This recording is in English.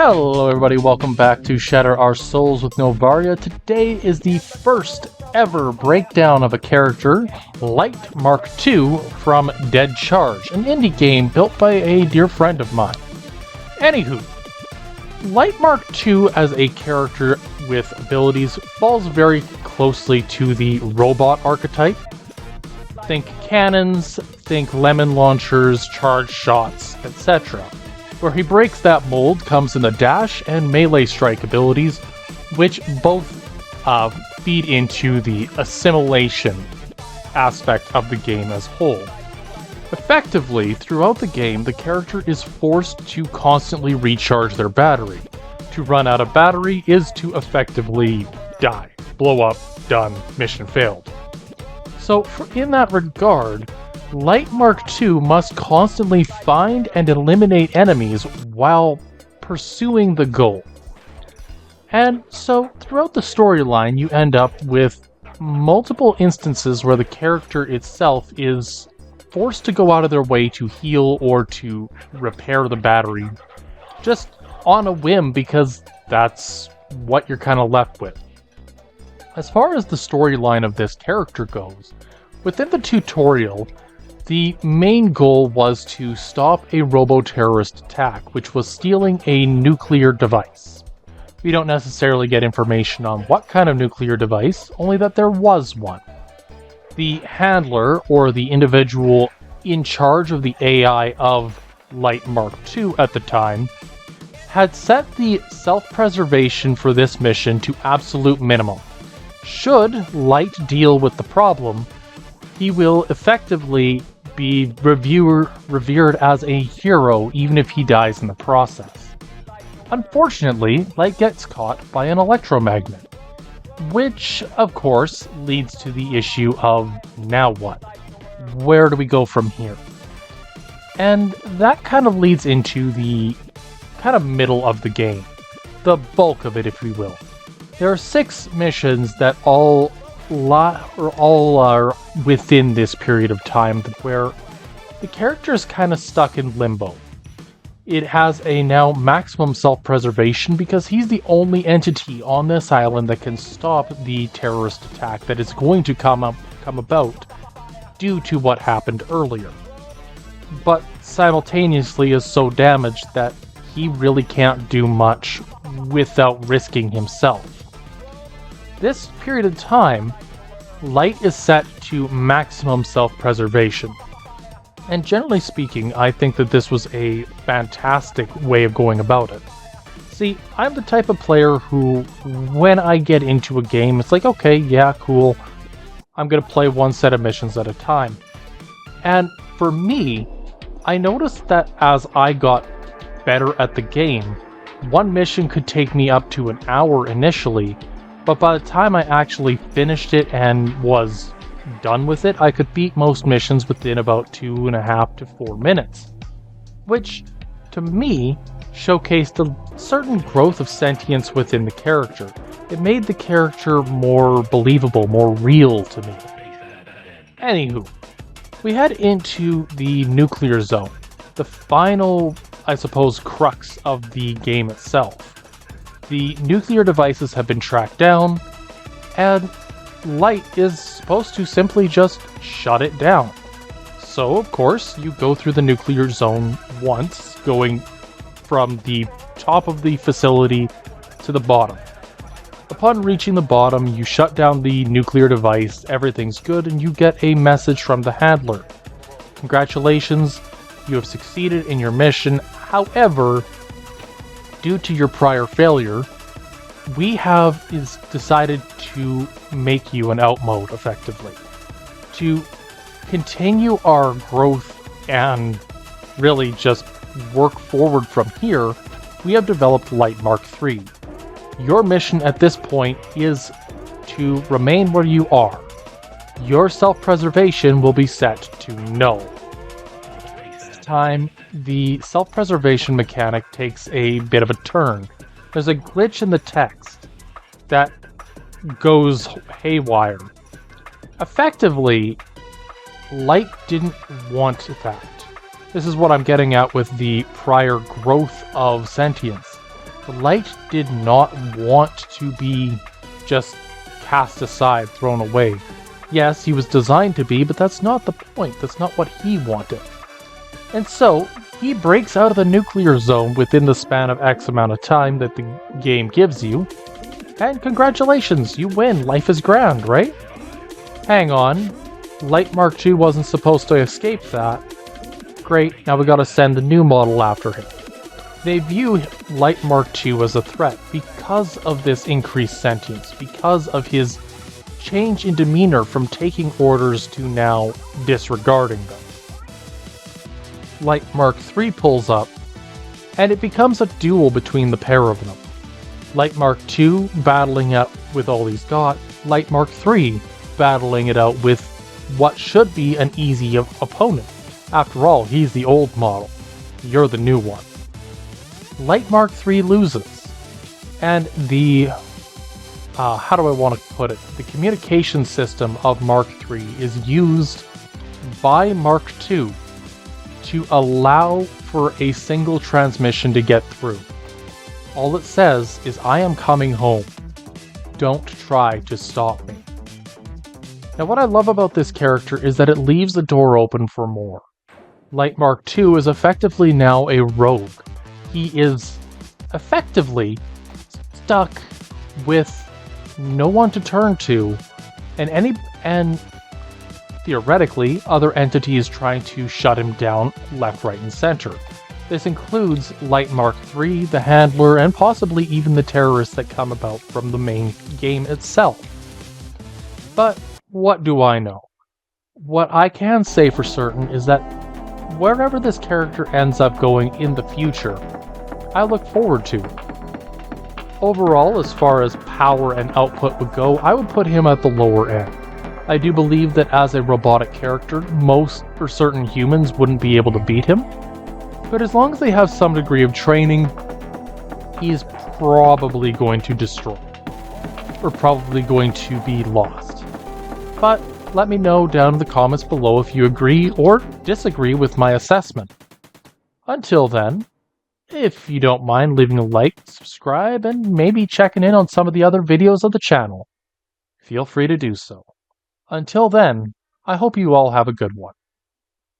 Hello everybody, welcome back to Shatter Our Souls with Novaria. Today is the first ever breakdown of a character, Lyte MK from Dead Charge, an indie game built by a dear friend of mine. Anywho, Lyte MK as a character with abilities falls very closely to the robot archetype. Think cannons, think lemon launchers, charge shots, etc. Where he breaks that mold comes in the dash and melee strike abilities, which both feed into the assimilation aspect of the game as whole. Effectively, throughout the game, the character is forced to constantly recharge their battery. To run out of battery is to effectively die. Blow up, done, mission failed. So in that regard, Lyte MK must constantly find and eliminate enemies while pursuing the goal. And so throughout the storyline, you end up with multiple instances where the character itself is forced to go out of their way to heal or to repair the battery, just on a whim because that's what you're kind of left with. As far as the storyline of this character goes, within the tutorial, the main goal was to stop a robo-terrorist attack, which was stealing a nuclear device. We don't necessarily get information on what kind of nuclear device, only that there was one. The handler, or the individual in charge of the AI of Lyte MK at the time, had set the self-preservation for this mission to absolute minimum. Should Lyte deal with the problem, he will effectively be revered as a hero even if he dies in the process. Unfortunately, Lyte gets caught by an electromagnet, which of course leads to the issue of now what? Where do we go from here? And that kind of leads into the kind of middle of the game, the bulk of it if we will. There are 6 missions that all are within this period of time where the character is kind of stuck in limbo. It has a now maximum self-preservation because he's the only entity on this island that can stop the terrorist attack that is going to come about due to what happened earlier. But simultaneously is so damaged that he really can't do much without risking himself. This period of time, Lyte is set to maximum self-preservation. And generally speaking, I think that this was a fantastic way of going about it. See, I'm the type of player who, when I get into a game, it's like, okay, yeah, cool. I'm going to play one set of missions at a time. And for me, I noticed that as I got better at the game, one mission could take me up to an hour initially, but by the time I actually finished it and was done with it, I could beat most missions within about 2.5 to 4 minutes. Which, to me, showcased a certain growth of sentience within the character. It made the character more believable, more real to me. Anywho, we head into the nuclear zone, the final, I suppose, crux of the game itself. The nuclear devices have been tracked down, and Lyte is supposed to simply just shut it down. So, of course, you go through the nuclear zone once, going from the top of the facility to the bottom. Upon reaching the bottom, you shut down the nuclear device, everything's good, and you get a message from the handler. Congratulations, you have succeeded in your mission. However, due to your prior failure, we have decided to make you an outmode, effectively. To continue our growth and really just work forward from here, we have developed Lyte MK. Your mission at this point is to remain where you are. Your self-preservation will be set to no. This time, the self-preservation mechanic takes a bit of a turn. There's a glitch in the text that goes haywire. Effectively, Lyte didn't want that. This is what I'm getting at with the prior growth of sentience. Lyte did not want to be just cast aside, thrown away. Yes, he was designed to be, but that's not the point. That's not what he wanted. And so, he breaks out of the nuclear zone within the span of X amount of time that the game gives you. And congratulations, you win. Life is grand, right? Hang on. Lyte Mark II wasn't supposed to escape that. Great, now we gotta send the new model after him. They view Lyte Mark II as a threat because of this increased sentience, because of his change in demeanor from taking orders to now disregarding them. Lyte Mark III pulls up, and it becomes a duel between the pair of them. Lyte Mark II battling it with all he's got, Lyte Mark III battling it out with what should be an easy opponent. After all, he's the old model. You're the new one. Lyte Mark III loses, and the how do I want to put it? The communication system of Mark III is used by Mark II to allow for a single transmission to get through. All it says is, I am coming home. Don't try to stop me. Now what I love about this character is that it leaves the door open for more. Lyte Mark II is effectively now a rogue. He is effectively stuck with no one to turn to, and theoretically, other entities trying to shut him down left, right, and center. This includes Lyte Mark III, the handler, and possibly even the terrorists that come about from the main game itself. But what do I know? What I can say for certain is that wherever this character ends up going in the future, I look forward to it. Overall, as far as power and output would go, I would put him at the lower end. I do believe that as a robotic character, most or certain humans wouldn't be able to beat him. But as long as they have some degree of training, he's probably going to destroy. Or probably going to be lost. But let me know down in the comments below if you agree or disagree with my assessment. Until then, if you don't mind leaving a like, subscribe, and maybe checking in on some of the other videos of the channel, feel free to do so. Until then, I hope you all have a good one.